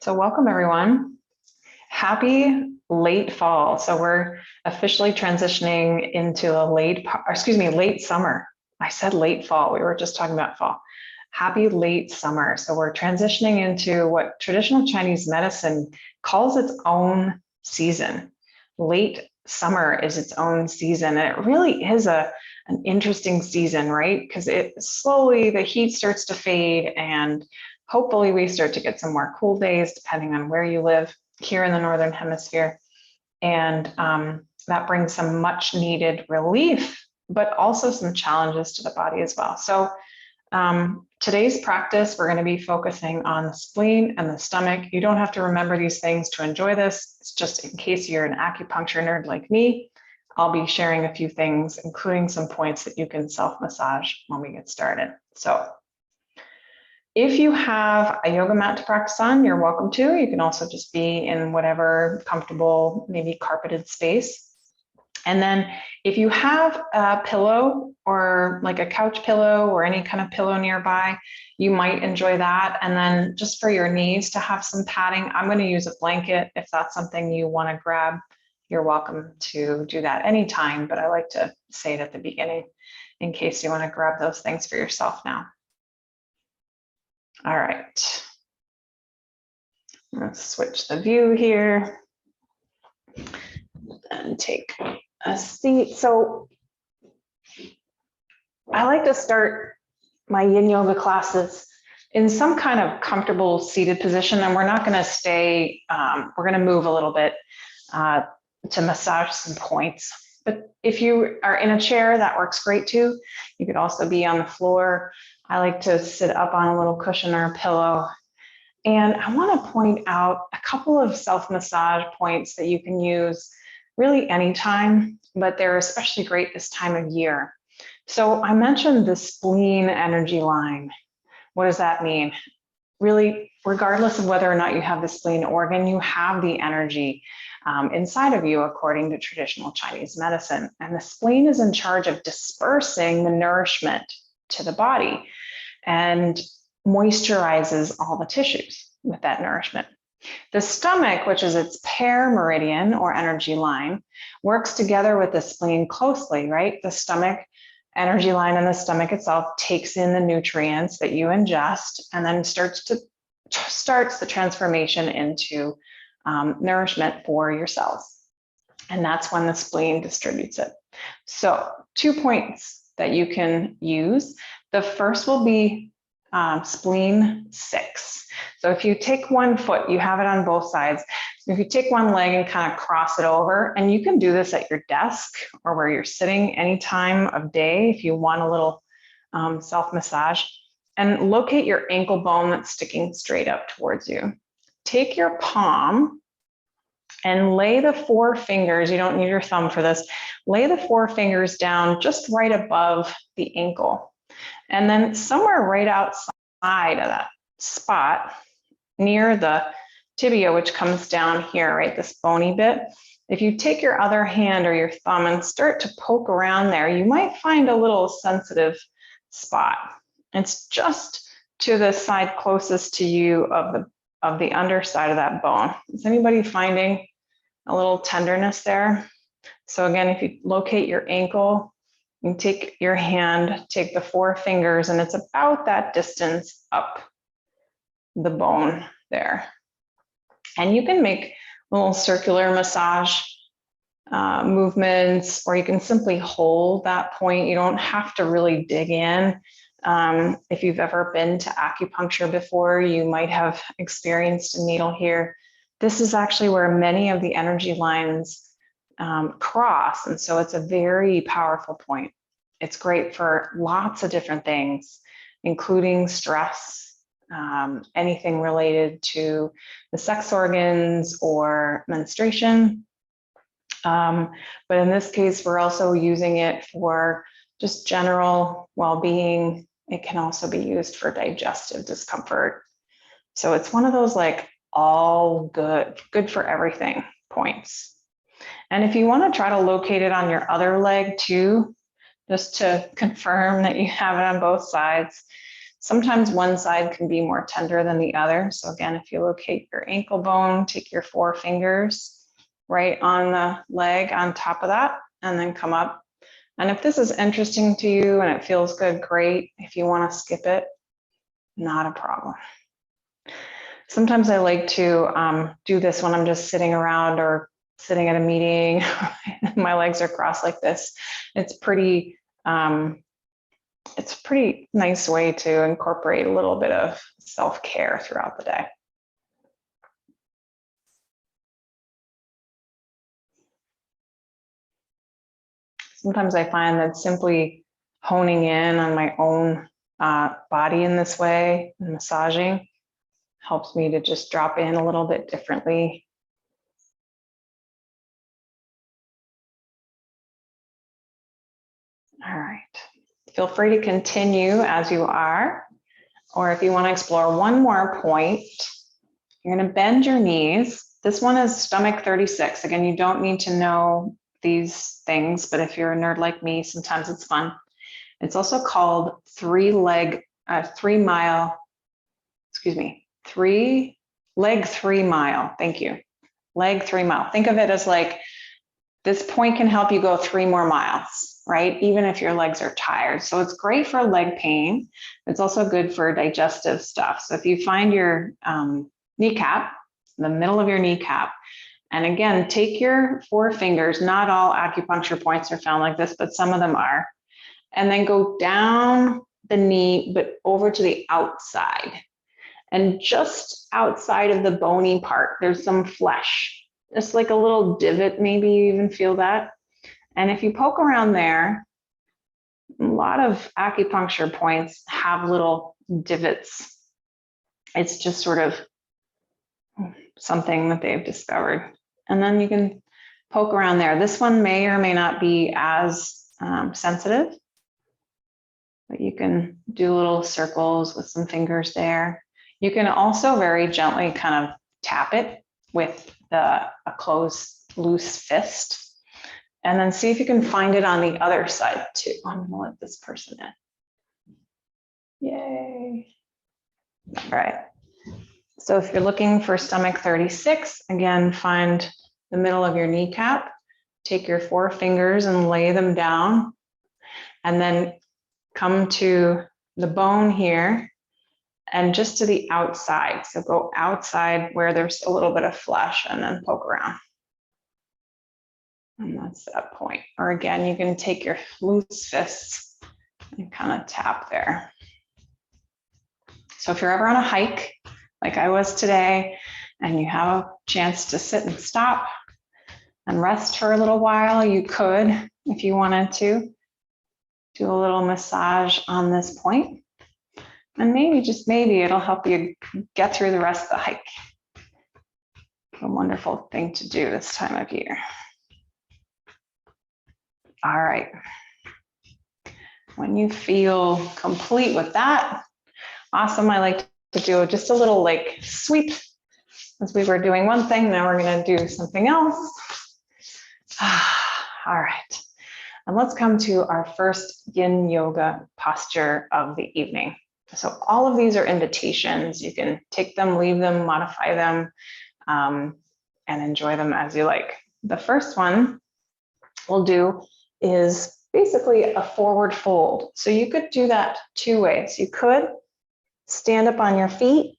So welcome everyone. Happy late fall. So we're officially transitioning into a late summer. I said late fall. We were just talking about fall. Happy late summer. So we're transitioning into what traditional Chinese medicine calls its own season. Late summer is its own season. And it really is an interesting season, right? Because the heat starts to fade, and hopefully we start to get some more cool days depending on where you live here in the Northern Hemisphere. And that brings some much needed relief, but also some challenges to the body as well. So today's practice, we're going to be focusing on the spleen and the stomach. You don't have to remember these things to enjoy this. It's just in case you're an acupuncture nerd like me, I'll be sharing a few things, including some points that you can self-massage when we get started. So if you have a yoga mat to practice on, you're welcome to. You can also just be in whatever comfortable, maybe carpeted space. And then if you have a pillow or like a couch pillow or any kind of pillow nearby, you might enjoy that. And then just for your knees to have some padding, I'm going to use a blanket. If that's something you want to grab, you're welcome to do that anytime. But I like to say it at the beginning in case you want to grab those things for yourself now. All right, let's switch the view here and take a seat. So I like to start my yin yoga classes in some kind of comfortable seated position, and we're not going to stay, we're going to move a little bit to massage some points. But if you are in a chair, that works great too. You could also be on the floor. I like to sit up on a little cushion or a pillow. And I want to point out a couple of self-massage points that you can use really anytime, but they're especially great this time of year. So I mentioned the spleen energy line. What does that mean? Really, regardless of whether or not you have the spleen organ, you have the energy inside of you according to traditional Chinese medicine. And the spleen is in charge of dispersing the nourishment to the body and moisturizes all the tissues with that nourishment. The stomach, which is its pair meridian or energy line, works together with the spleen closely, right? The stomach energy line and the stomach itself takes in the nutrients that you ingest and then starts the transformation into nourishment for your cells. And that's when the spleen distributes it. So 2 points that you can use. The first will be spleen 6. So if you take one foot, you have it on both sides. If you take one leg and kind of cross it over, and you can do this at your desk or where you're sitting any time of day if you want a little self-massage, and locate your ankle bone that's sticking straight up towards you. Take your palm and lay the 4 fingers, you don't need your thumb for this, lay the 4 fingers down just right above the ankle. And then somewhere right outside of that spot, near the tibia, which comes down here, right, this bony bit, if you take your other hand or your thumb and start to poke around there, you might find a little sensitive spot. It's just to the side closest to you of the underside of that bone. Is anybody finding a little tenderness there? So again, if you locate your ankle, you take your hand, take the 4 fingers, and it's about that distance up the bone there. And you can make little circular massage movements, or you can simply hold that point. You don't have to really dig in. If you've ever been to acupuncture before, you might have experienced a needle here. This is actually where many of the energy lines cross, and so it's a very powerful point. It's great for lots of different things, including stress, anything related to the sex organs or menstruation. But in this case, we're also using it for just general well-being. It can also be used for digestive discomfort. So it's one of those like all good for everything points. And if you want to try to locate it on your other leg too, just to confirm that you have it on both sides, Sometimes one side can be more tender than the other. So again, if you locate your ankle bone, take your 4 fingers right on the leg on top of that, and then come up. And if this is interesting to you and it feels good, great. If you want to skip it, not a problem. Sometimes I like to do this when I'm just sitting around or sitting at a meeting. My legs are crossed like this. It's pretty nice way to incorporate a little bit of self-care throughout the day. Sometimes I find that simply honing in on my own body in this way, and massaging, helps me to just drop in a little bit differently. All right. Feel free to continue as you are, or if you want to explore one more point, you're going to bend your knees. This one is stomach 36. Again, you don't need to know these things, but if you're a nerd like me, sometimes it's fun. It's also called 3 leg 3 mile. Excuse me, 3 leg 3 mile. Thank you. Leg 3 mile. Think of it as like this point can help you go 3 more miles, right? Even if your legs are tired. So it's great for leg pain. It's also good for digestive stuff. So if you find your kneecap, the middle of your kneecap, and again, take your 4 fingers, not all acupuncture points are found like this, but some of them are, and then go down the knee, but over to the outside. And just outside of the bony part, there's some flesh. Just like a little divot, maybe you even feel that. And if you poke around there, a lot of acupuncture points have little divots. It's just sort of something that they've discovered. And then you can poke around there. This one may or may not be as sensitive, but you can do little circles with some fingers there. You can also very gently kind of tap it with a closed, loose fist, and then see if you can find it on the other side too. I'm gonna let this person in. Yay. All right. So if you're looking for stomach 36, again, find the middle of your kneecap, take your 4 fingers and lay them down, and then come to the bone here and just to the outside. So go outside where there's a little bit of flesh and then poke around. And that's that point. Or again, you can take your loose fists and kind of tap there. So if you're ever on a hike, like I was today, and you have a chance to sit and stop and rest for a little while, you could, if you wanted to, do a little massage on this point. And maybe, just maybe, it'll help you get through the rest of the hike. A wonderful thing to do this time of year. All right. When you feel complete with that, awesome. I like to do just a little like sweep. As we were doing one thing, now we're going to do something else. All right. And let's come to our first yin yoga posture of the evening. So all of these are invitations. You can take them, leave them, modify them, and enjoy them as you like. The first one we'll do is basically a forward fold. So you could do that 2 ways. You could stand up on your feet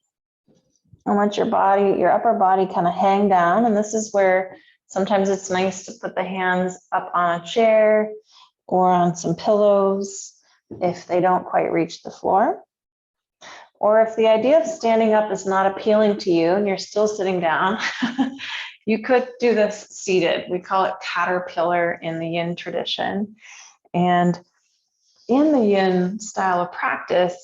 and let your body, your upper body kind of hang down. And this is where sometimes it's nice to put the hands up on a chair or on some pillows if they don't quite reach the floor. Or if the idea of standing up is not appealing to you and you're still sitting down, you could do this seated. We call it caterpillar in the yin tradition. And in the yin style of practice,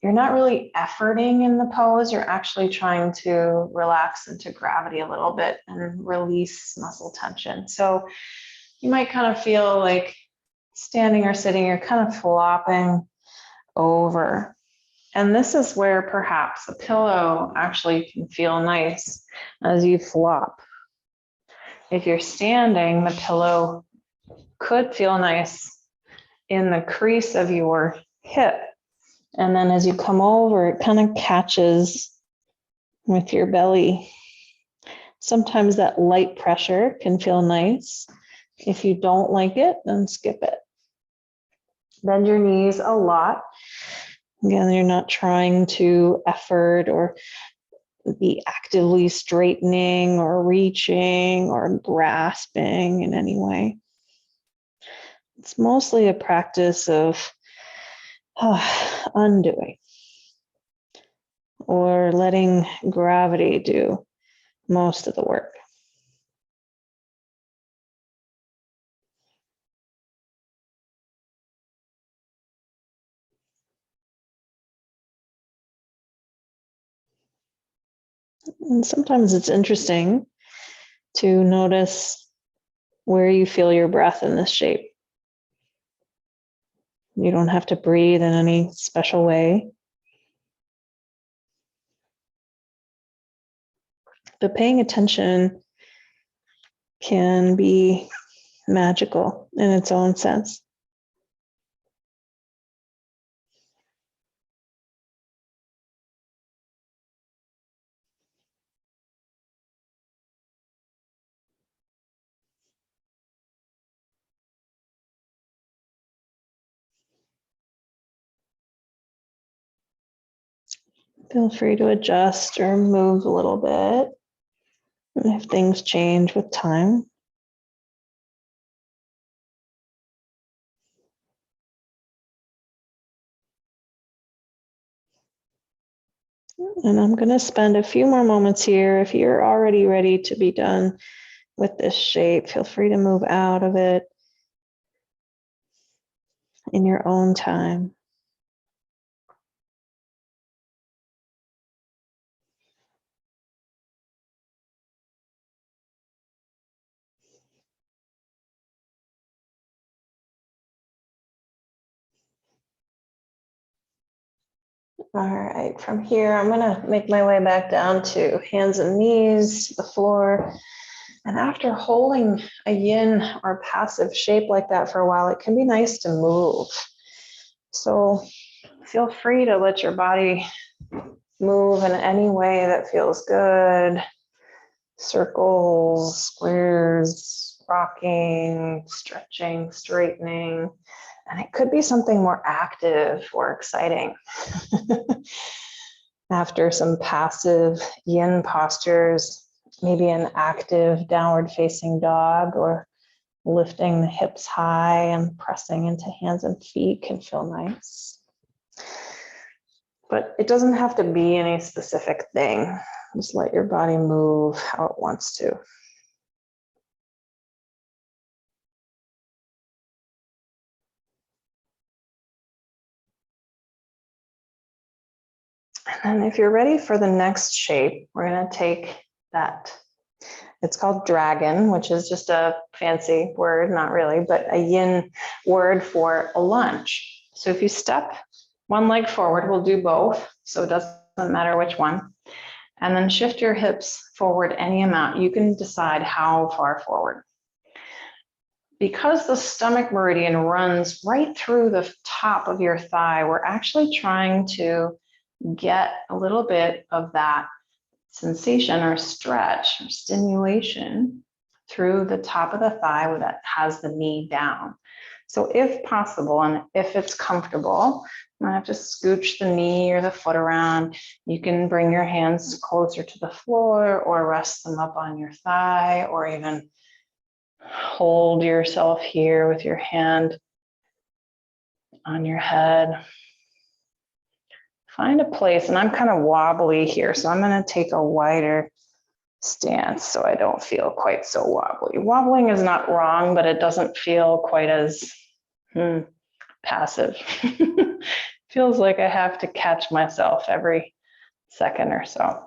you're not really efforting in the pose. You're actually trying to relax into gravity a little bit and release muscle tension. So you might kind of feel like standing or sitting, you're kind of flopping over. And this is where perhaps a pillow actually can feel nice as you flop. If you're standing, the pillow could feel nice in the crease of your hip And then as you come over, it kind of catches with your belly. Sometimes that light pressure can feel nice. If you don't like it, then skip it. Bend your knees a lot. Again, you're not trying to effort or be actively straightening or reaching or grasping in any way. It's mostly a practice of undoing or letting gravity do most of the work. And sometimes it's interesting to notice where you feel your breath in this shape. You don't have to breathe in any special way. But paying attention can be magical in its own sense. Feel free to adjust or move a little bit if things change with time. And I'm going to spend a few more moments here. If you're already ready to be done with this shape, feel free to move out of it in your own time. All right, from here, I'm gonna make my way back down to hands and knees to the floor. And after holding a yin or passive shape like that for a while, it can be nice to move. So feel free to let your body move in any way that feels good. Circles, squares, rocking, stretching, straightening. And it could be something more active or exciting. After some passive yin postures, maybe an active downward facing dog or lifting the hips high and pressing into hands and feet can feel nice. But it doesn't have to be any specific thing. Just let your body move how it wants to. And then if you're ready for the next shape, we're going to take that. It's called dragon, which is just a fancy word, not really, but a yin word for a lunge. So if you step one leg forward, we'll do both, so it doesn't matter which one. And then shift your hips forward any amount. You can decide how far forward. Because the stomach meridian runs right through the top of your thigh, we're actually trying to get a little bit of that sensation or stretch or stimulation through the top of the thigh that has the knee down. So if possible, and if it's comfortable, you might have to scooch the knee or the foot around. You can bring your hands closer to the floor or rest them up on your thigh, or even hold yourself here with your hand on your head. Find a place, and I'm kind of wobbly here, so I'm going to take a wider stance so I don't feel quite so wobbly. Wobbling is not wrong, but it doesn't feel quite as passive. Feels like I have to catch myself every second or so.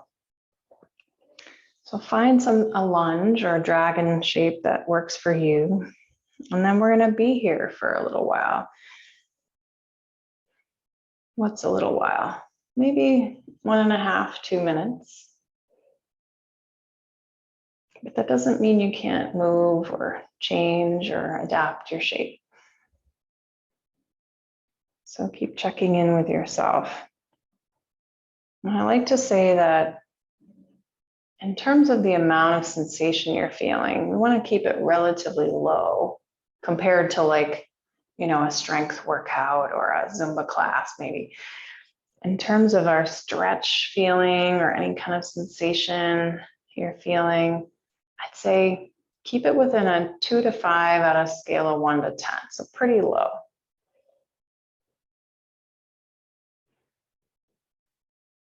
So find a lunge or a dragon shape that works for you. And then we're going to be here for a little while. What's a little while? Maybe 1.5, 2 minutes. But that doesn't mean you can't move or change or adapt your shape. So keep checking in with yourself. And I like to say that in terms of the amount of sensation you're feeling, we want to keep it relatively low compared to like, a strength workout or a Zumba class, maybe. In terms of our stretch feeling or any kind of sensation you're feeling, I'd say keep it within a 2 to 5 out of a scale of 1 to 10, so pretty low.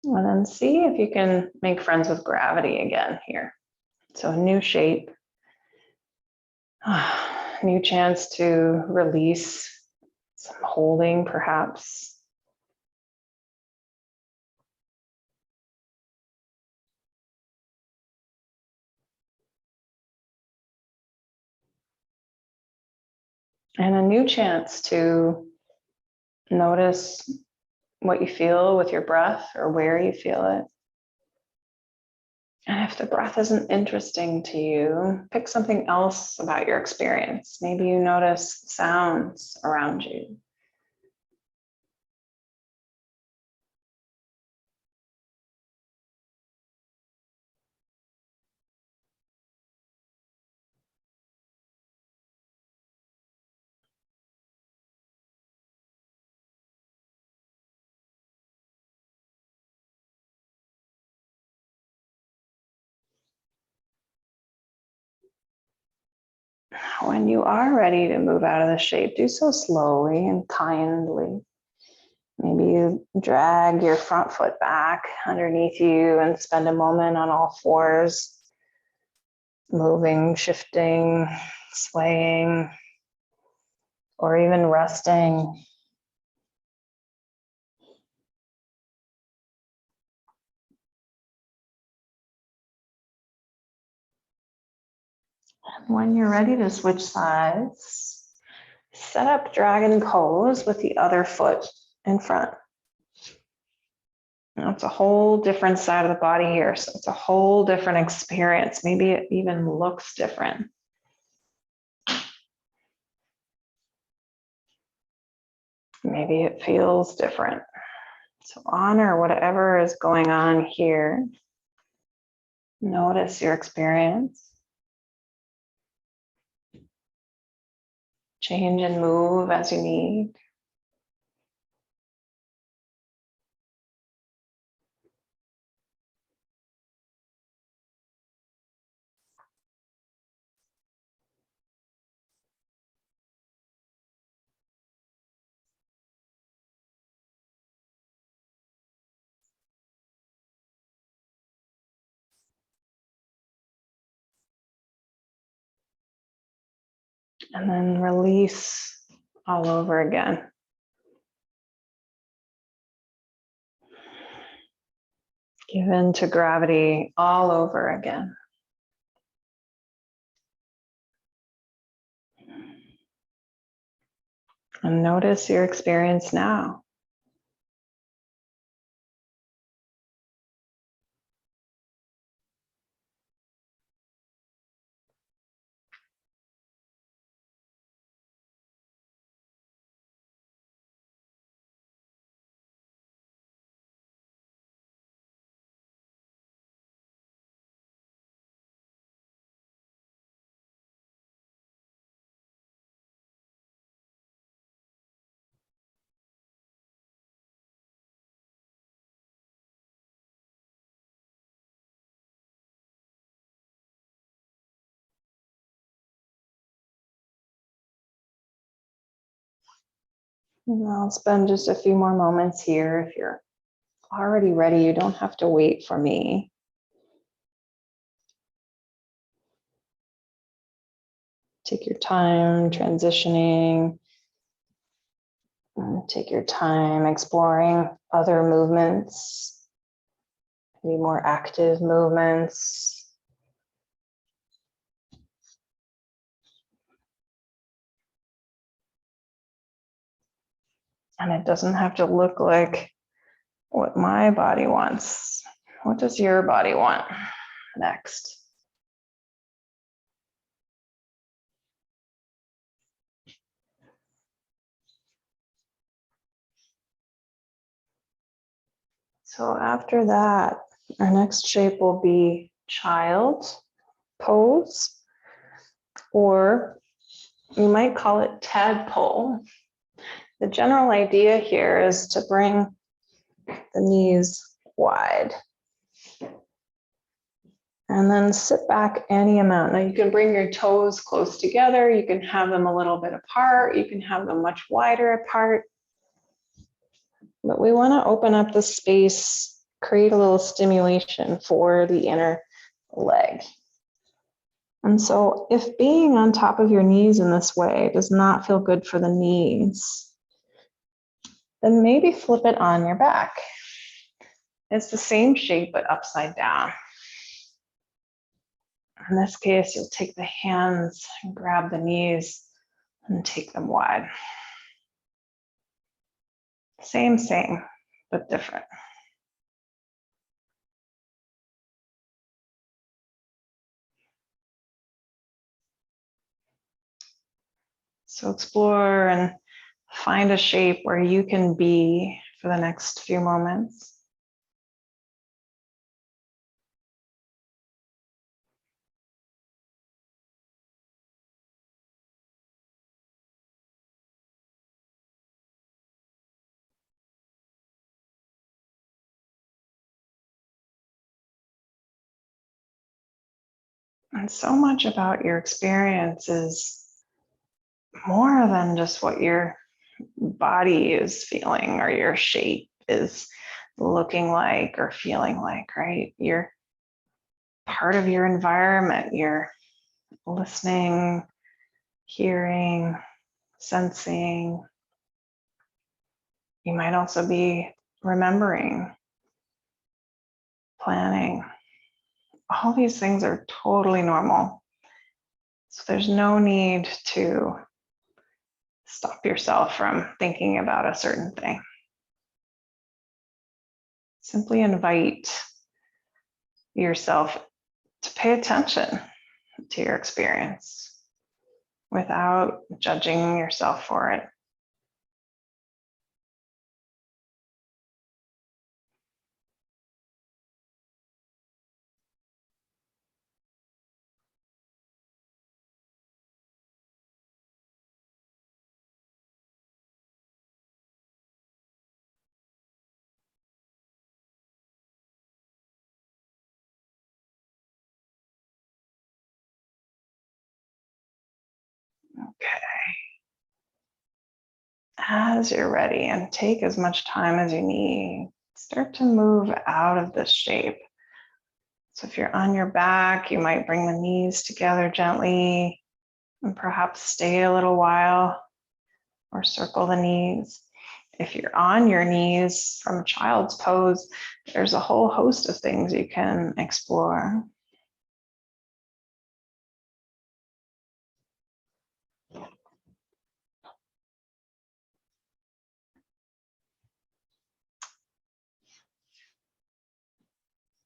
And then see if you can make friends with gravity again here. So new shape, new chance to release some holding perhaps. And a new chance to notice what you feel with your breath or where you feel it. And if the breath isn't interesting to you, pick something else about your experience. Maybe you notice sounds around you. When you are ready to move out of the shape, do so slowly and kindly. Maybe you drag your front foot back underneath you and spend a moment on all fours, moving, shifting, swaying, or even resting. And when you're ready to switch sides, set up dragon pose with the other foot in front. Now it's a whole different side of the body here, so it's a whole different experience. Maybe it even looks different. Maybe it feels different. So honor whatever is going on here. Notice your experience. Change and move as you need. And then release all over again. Give in to gravity all over again. And notice your experience now. And I'll spend just a few more moments here. If you're already ready, you don't have to wait for me. Take your time transitioning. Take your time exploring other movements, maybe more active movements. And it doesn't have to look like what my body wants. What does your body want next? So after that, our next shape will be child pose, or you might call it tadpole. The general idea here is to bring the knees wide and then sit back any amount. Now you can bring your toes close together. You can have them a little bit apart. You can have them much wider apart. But we want to open up the space, create a little stimulation for the inner leg. And so if being on top of your knees in this way does not feel good for the knees, then maybe flip it on your back. It's the same shape, but upside down. In this case, you'll take the hands and grab the knees and take them wide. Same, but different. So explore and find a shape where you can be for the next few moments. And so much about your experience is more than just what your body is feeling or your shape is looking like or feeling like, right? You're part of your environment. You're listening, hearing, sensing. You might also be remembering, planning. All these things are totally normal. So there's no need to stop yourself from thinking about a certain thing. Simply invite yourself to pay attention to your experience without judging yourself for it. Okay. As you're ready, and take as much time as you need, start to move out of this shape. So if you're on your back, you might bring the knees together gently and perhaps stay a little while or circle the knees. If you're on your knees from child's pose, there's a whole host of things you can explore.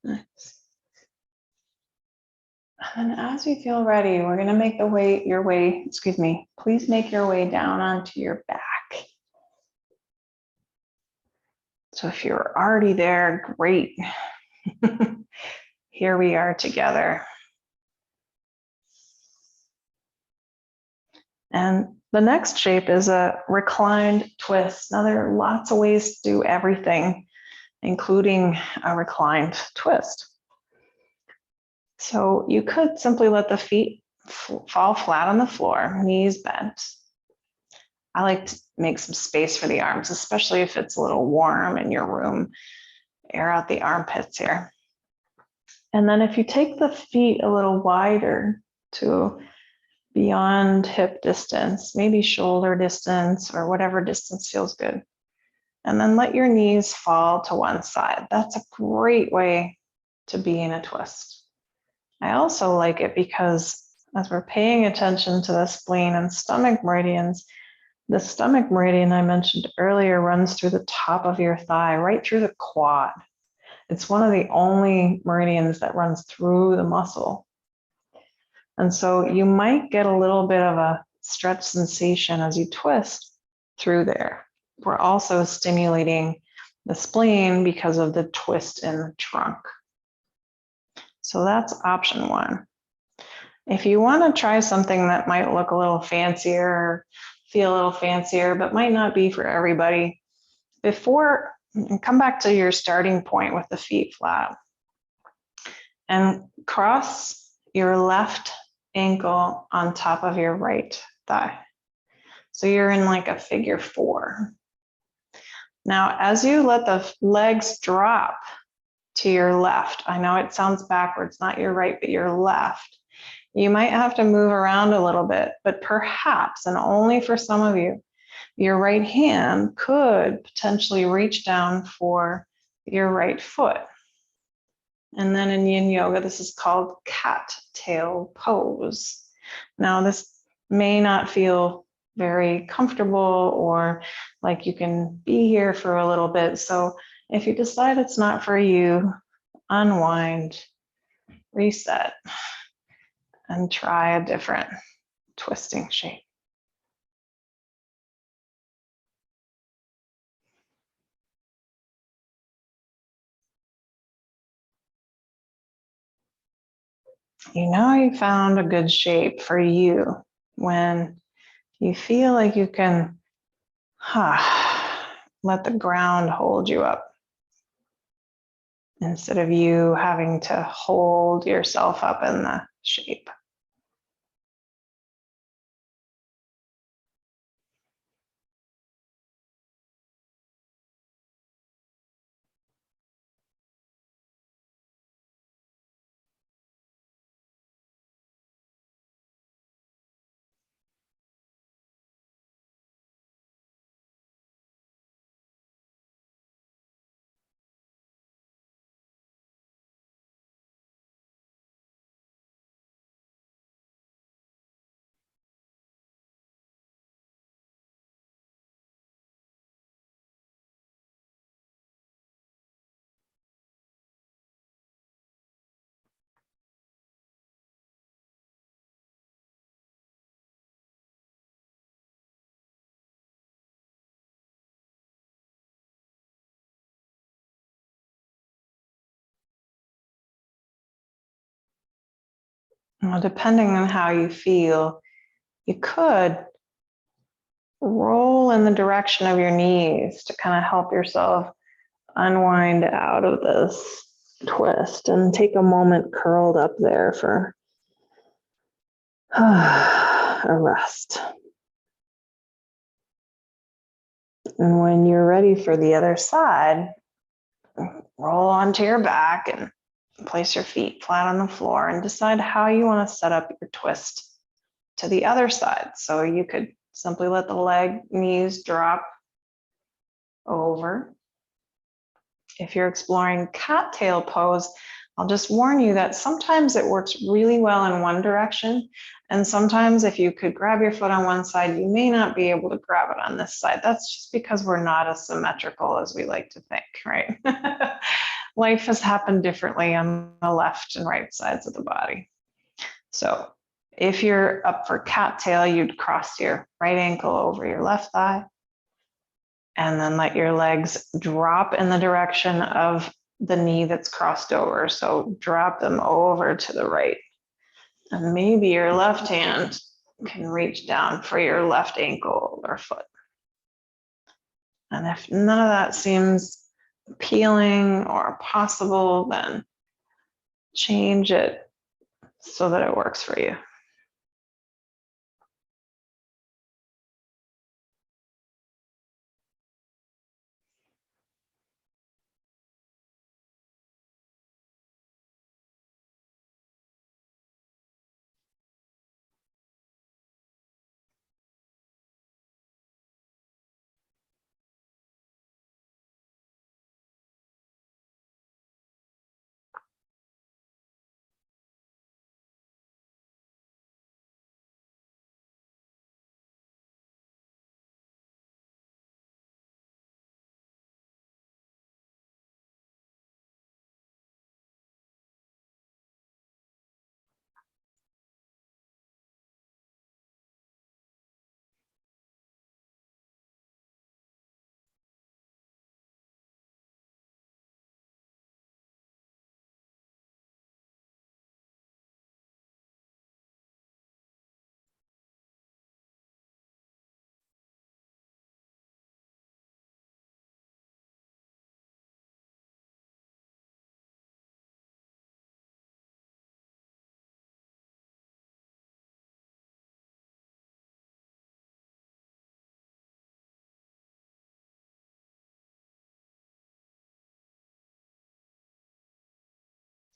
Nice. And as you feel ready, we're going to make please make your way down onto your back. So if you're already there, great. Here we are together. And the next shape is a reclined twist. Now there are lots of ways to do everything, including a reclined twist. So you could simply let the feet fall flat on the floor, knees bent. I like to make some space for the arms, especially if it's a little warm in your room. Air out the armpits here. And then if you take the feet a little wider to beyond hip distance, maybe shoulder distance or whatever distance feels good. And then let your knees fall to one side. That's a great way to be in a twist. I also like it because as we're paying attention to the spleen and stomach meridians, the stomach meridian I mentioned earlier runs through the top of your thigh, right through the quad. It's one of the only meridians that runs through the muscle. And so you might get a little bit of a stretch sensation as you twist through there. We're also stimulating the spleen because of the twist in the trunk. So that's option one. If you want to try something that might look a little fancier, feel a little fancier, but might not be for everybody, come back to your starting point with the feet flat and cross your left ankle on top of your right thigh. So you're in like a figure four. Now, as you let the legs drop to your left, I know it sounds backwards, not your right, but your left. You might have to move around a little bit, but perhaps, and only for some of you, your right hand could potentially reach down for your right foot. And then in yin yoga, this is called cat tail pose. Now, this may not feel very comfortable or like you can be here for a little bit. So if you decide it's not for you, unwind, reset, and try a different twisting shape. You know you found a good shape for you when you feel like you can let the ground hold you up instead of you having to hold yourself up in the shape. Well, depending on how you feel, you could roll in the direction of your knees to kind of help yourself unwind out of this twist and take a moment curled up there for a rest. And when you're ready for the other side, roll onto your back and place your feet flat on the floor and decide how you want to set up your twist to the other side. So you could simply let the knees drop over. If you're exploring cattail pose, I'll just warn you that sometimes it works really well in one direction. And sometimes if you could grab your foot on one side, you may not be able to grab it on this side. That's just because we're not as symmetrical as we like to think, right? Life has happened differently on the left and right sides of the body. So if you're up for cattail, you'd cross your right ankle over your left thigh and then let your legs drop in the direction of the knee that's crossed over. So drop them over to the right. And maybe your left hand can reach down for your left ankle or foot. And if none of that seems appealing or possible, then change it so that it works for you.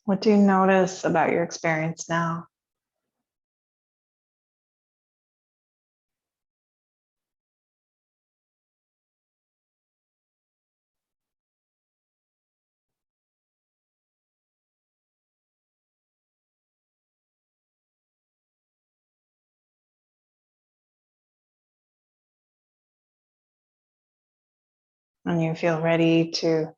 What do you notice about your experience now? When you feel ready to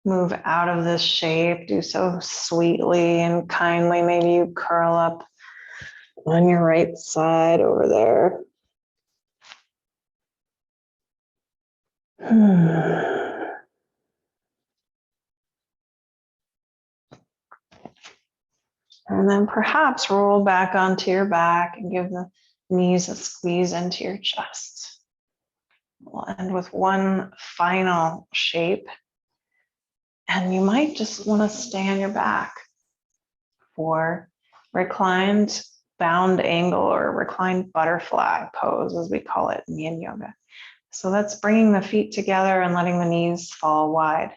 move out of this shape, do so sweetly and kindly. Maybe you curl up on your right side over there. And then perhaps roll back onto your back and give the knees a squeeze into your chest. We'll end with one final shape. And you might just want to stay on your back for reclined bound angle or reclined butterfly pose, as we call it in yin yoga. So that's bringing the feet together and letting the knees fall wide.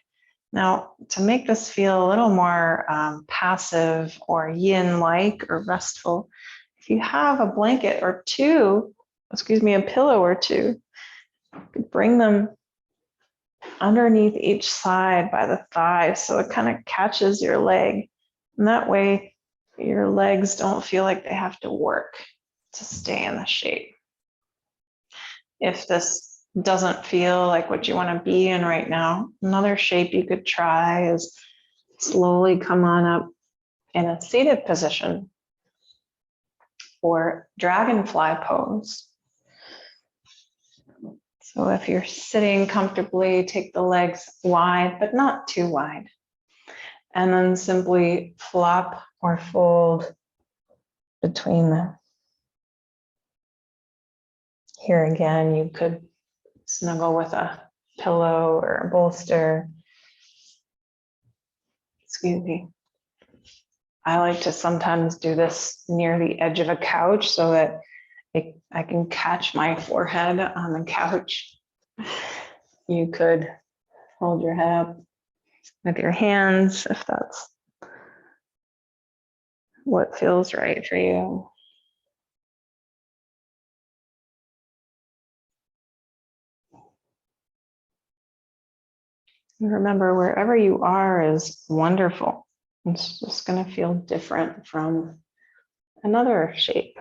Now, to make this feel a little more passive or yin-like or restful, if you have a blanket or two, a pillow or two, you could bring them underneath each side by the thighs so it kind of catches your leg. And that way your legs don't feel like they have to work to stay in the shape. If this doesn't feel like what you want to be in right now, another shape you could try is slowly come on up in a seated position or dragonfly pose. So if you're sitting comfortably, take the legs wide, but not too wide. And then simply flop or fold between them. Here again, you could snuggle with a pillow or a bolster. Excuse me. I like to sometimes do this near the edge of a couch so that I can catch my forehead on the couch. You could hold your head up with your hands if that's what feels right for you. And remember, wherever you are is wonderful. It's just going to feel different from another shape.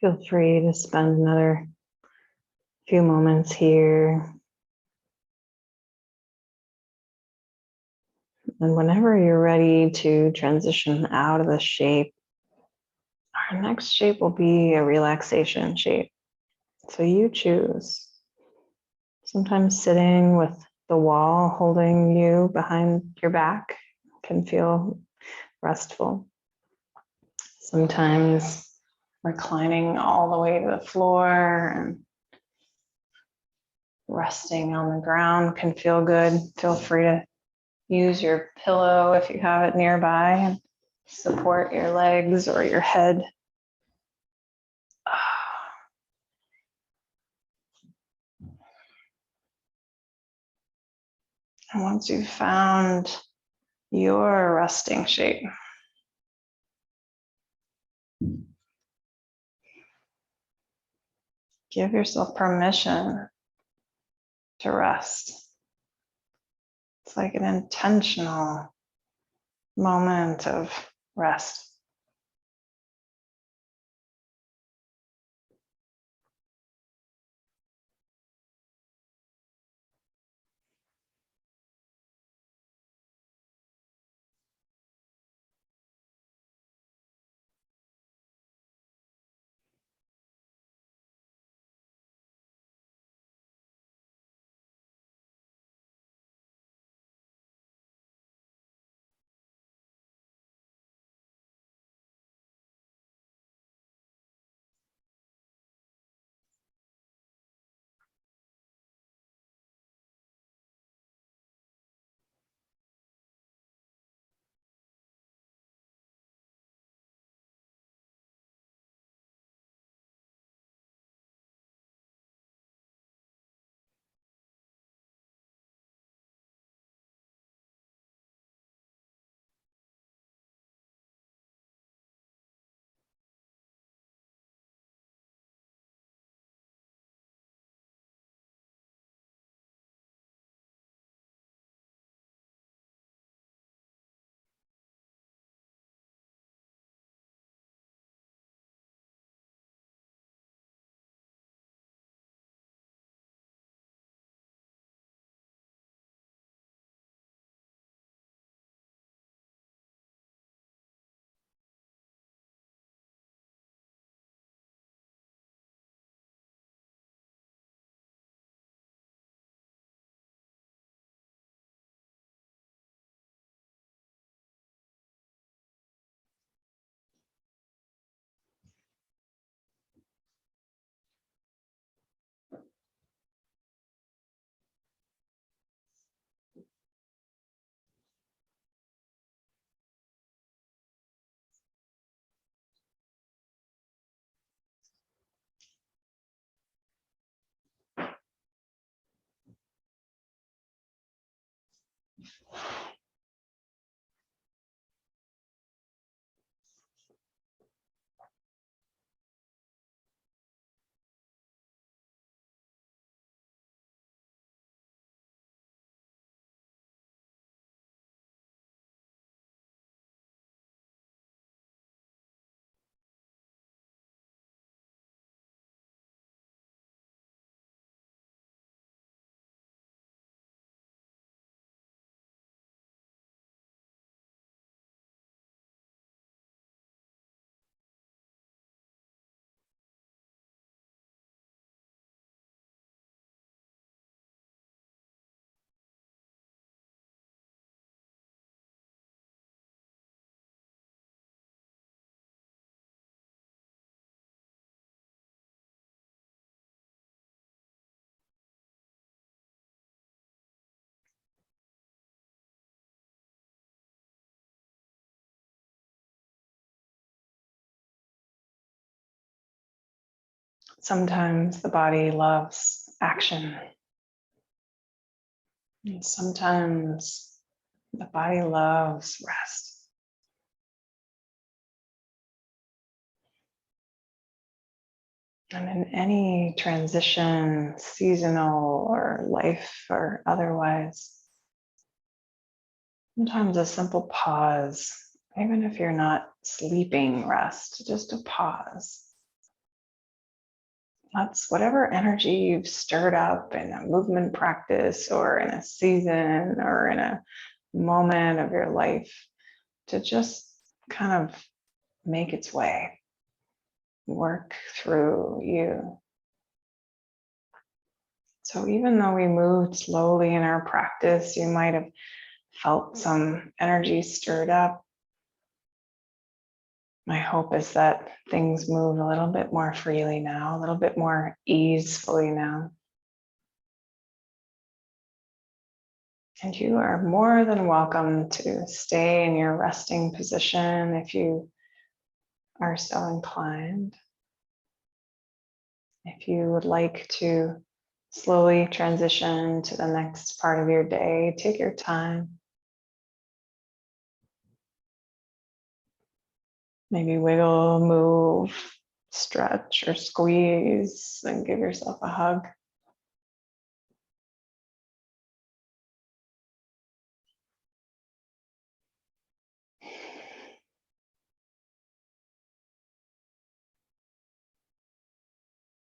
Feel free to spend another few moments here. And whenever you're ready to transition out of the shape, our next shape will be a relaxation shape. So you choose. Sometimes sitting with the wall holding you behind your back can feel restful. Sometimes reclining all the way to the floor and resting on the ground can feel good. Feel free to use your pillow if you have it nearby and support your legs or your head. And once you've found your resting shape, give yourself permission to rest. It's like an intentional moment of rest. Sometimes the body loves action, and sometimes the body loves rest. And in any transition, seasonal or life or otherwise, sometimes a simple pause, even if you're not sleeping rest, just a pause. That's whatever energy you've stirred up in a movement practice or in a season or in a moment of your life to just kind of make its way, work through you. So even though we moved slowly in our practice, you might have felt some energy stirred up. My hope is that things move a little bit more freely now, a little bit more easefully now. And you are more than welcome to stay in your resting position if you are so inclined. If you would like to slowly transition to the next part of your day, take your time. Maybe wiggle, move, stretch, or squeeze, and give yourself a hug.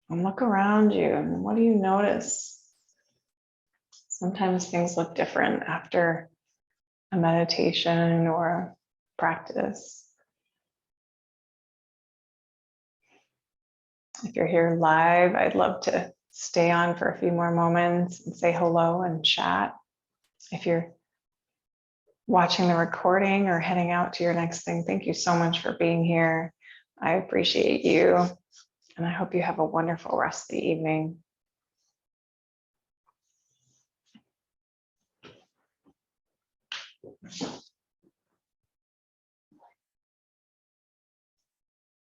And look around you, and what do you notice? Sometimes things look different after a meditation or practice. If you're here live, I'd love to stay on for a few more moments and say hello and chat. If you're watching the recording or heading out to your next thing, thank you so much for being here. I appreciate you, and I hope you have a wonderful rest of the evening.